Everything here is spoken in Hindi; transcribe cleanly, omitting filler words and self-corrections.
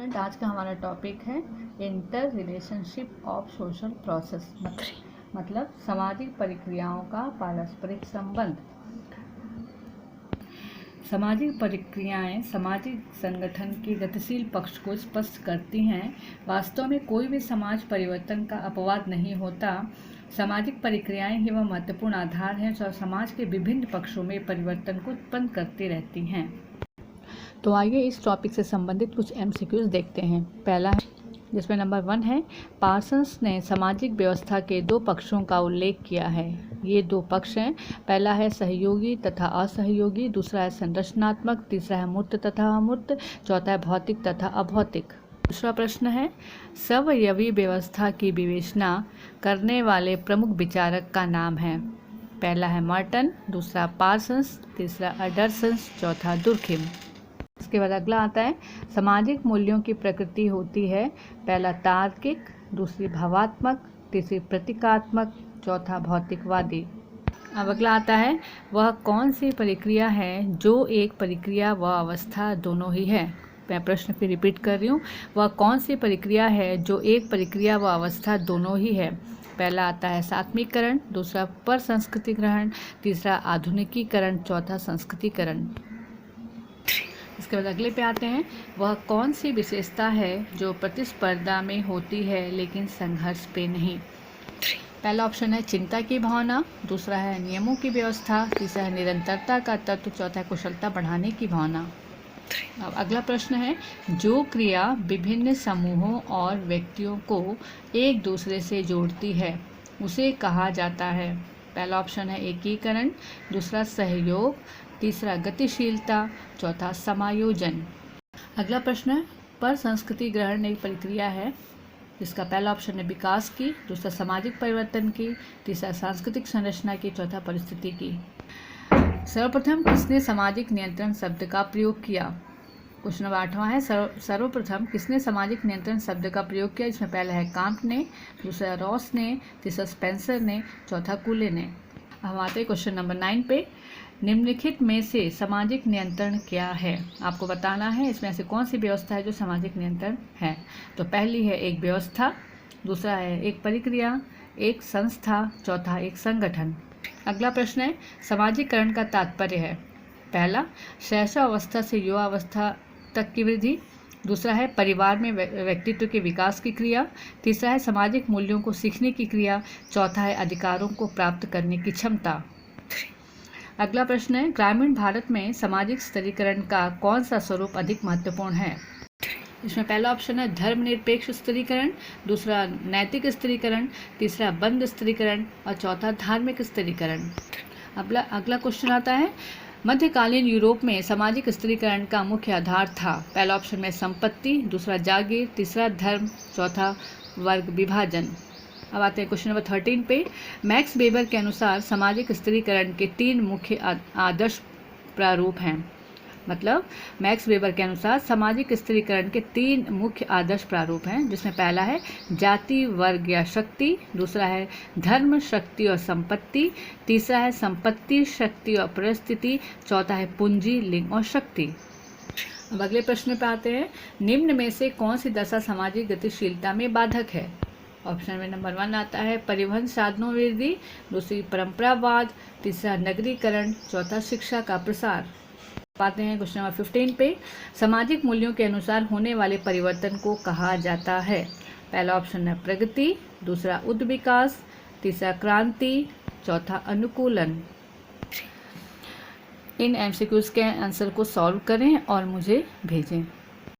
स्टूडेंट, आज का हमारा टॉपिक है inter relationship of social process, मतलब सामाजिक प्रक्रियाओं का पारस्परिक संबंध। सामाजिक प्रक्रियाएं सामाजिक संगठन के गतिशील पक्ष को स्पष्ट करती हैं। वास्तव में कोई भी समाज परिवर्तन का अपवाद नहीं होता। सामाजिक प्रक्रियाएं ही वह महत्वपूर्ण आधार हैं जो समाज के विभिन्न पक्षों में परिवर्तन को उत्पन्न करती रहती हैं। तो आइए इस टॉपिक से संबंधित कुछ MCQs देखते हैं। पहला है, जिसमें नंबर 1 है, पार्सन्स ने सामाजिक व्यवस्था के 2 पक्षों का उल्लेख किया है। ये 2 पक्ष हैं, पहला है सहयोगी तथा असहयोगी, दूसरा है संरचनात्मक, तीसरा है मूर्त तथा अमूर्त, चौथा है भौतिक तथा अभौतिक। दूसरा प्रश्न है, स्वयवी व्यवस्था की विवेचना करने वाले प्रमुख विचारक का नाम है। पहला है मर्टन, दूसरा पार्सन्स, तीसरा एंडरसन, चौथा दुर्खिम। इसके बाद अगला आता है, सामाजिक मूल्यों की प्रकृति होती है। पहला तार्किक, दूसरी भावात्मक, तीसरी प्रतीकात्मक, चौथा भौतिकवादी। अब अगला आता है, वह कौन सी प्रक्रिया है जो एक प्रक्रिया व अवस्था दोनों ही है। मैं प्रश्न फिर रिपीट कर रही हूँ, वह कौन सी प्रक्रिया है जो एक प्रक्रिया व अवस्था दोनों ही है। पहला आता है सात्मीकरण, दूसरा परसंस्कृतिकरण, तीसरा आधुनिकीकरण, चौथा संस्कृतिकरण। इसके बाद अगले पे आते हैं, वह कौन सी विशेषता है जो प्रतिस्पर्धा में होती है लेकिन संघर्ष पे नहीं। पहला ऑप्शन है चिंता की भावना, दूसरा है नियमों की व्यवस्था, तीसरा है निरंतरता का तत्व, चौथा है कुशलता बढ़ाने की भावना। अब अगला प्रश्न है, जो क्रिया विभिन्न समूहों और व्यक्तियों को एक दूसरे से जोड़ती है उसे कहा जाता है। पहला ऑप्शन है एकीकरण, दूसरा सहयोग, तीसरा गतिशीलता, चौथा समायोजन। अगला प्रश्न है, पर संस्कृति ग्रहण एक प्रक्रिया है जिसका पहला ऑप्शन है विकास की, दूसरा सामाजिक परिवर्तन की, तीसरा सांस्कृतिक संरचना की, चौथा परिस्थिति की। सर्वप्रथम किसने सामाजिक नियंत्रण शब्द का प्रयोग किया। क्वेश्चन नंबर 8वां है, सर्वप्रथम किसने सामाजिक नियंत्रण शब्द का प्रयोग किया। इसमें पहला है कांट ने, दूसरा रॉस ने, तीसरा स्पेंसर ने, चौथा कूले ने। हम आते हैं क्वेश्चन नंबर 9 पे, निम्नलिखित में से सामाजिक नियंत्रण क्या है। आपको बताना है इसमें से कौन सी व्यवस्था है जो सामाजिक नियंत्रण है। तो पहली है एक व्यवस्था, दूसरा है एक प्रक्रिया, एक संस्था, चौथा एक संगठन। अगला प्रश्न है, सामाजिकरण का तात्पर्य है। पहला, शैशवावस्था से युवावस्था तक की वृद्धि, दूसरा है परिवार में व्यक्तित्व के विकास की क्रिया, तीसरा है सामाजिक मूल्यों को सीखने की क्रिया, चौथा है अधिकारों को प्राप्त करने की क्षमता। अगला प्रश्न है, ग्रामीण भारत में सामाजिक स्थिरीकरण का कौन सा स्वरूप अधिक महत्वपूर्ण है। इसमें पहला ऑप्शन है धर्मनिरपेक्ष स्थिरीकरण, दूसरा नैतिक स्थिरीकरण, तीसरा बंद स्थिरीकरण और चौथा धार्मिक स्थिरीकरण। अगला क्वेश्चन आता है, मध्यकालीन यूरोप में सामाजिक स्थिरीकरण का मुख्य आधार था। पहला ऑप्शन में संपत्ति, दूसरा जागीर, तीसरा धर्म, चौथा वर्ग विभाजन। अब आते हैं क्वेश्चन नंबर 13 पे, मैक्स वेबर के अनुसार सामाजिक स्थिरीकरण के 3 मुख्य आदर्श प्रारूप हैं। मतलब मैक्स वेबर के अनुसार सामाजिक स्थिरीकरण के 3 मुख्य आदर्श प्रारूप हैं, जिसमें पहला है जाति, वर्ग या शक्ति, दूसरा है धर्म, शक्ति और संपत्ति, तीसरा है संपत्ति, शक्ति और परिस्थिति, चौथा है पूंजी, लिंग और शक्ति। अब अगले प्रश्न पे आते हैं, निम्न में से कौन सी दशा सामाजिक गतिशीलता में बाधक है। ऑप्शन में नंबर 1 आता है परिवहन साधनों वृद्धि, दूसरी परंपरावाद, तीसरा नगरीकरण, चौथा शिक्षा का प्रसार। पाते हैं क्वेश्चन नंबर 15 पे, सामाजिक मूल्यों के अनुसार होने वाले परिवर्तन को कहा जाता है। पहला ऑप्शन है प्रगति, दूसरा उद्विकास, तीसरा क्रांति, चौथा अनुकूलन। इन MCQs के आंसर को सॉल्व करें और मुझे भेजें।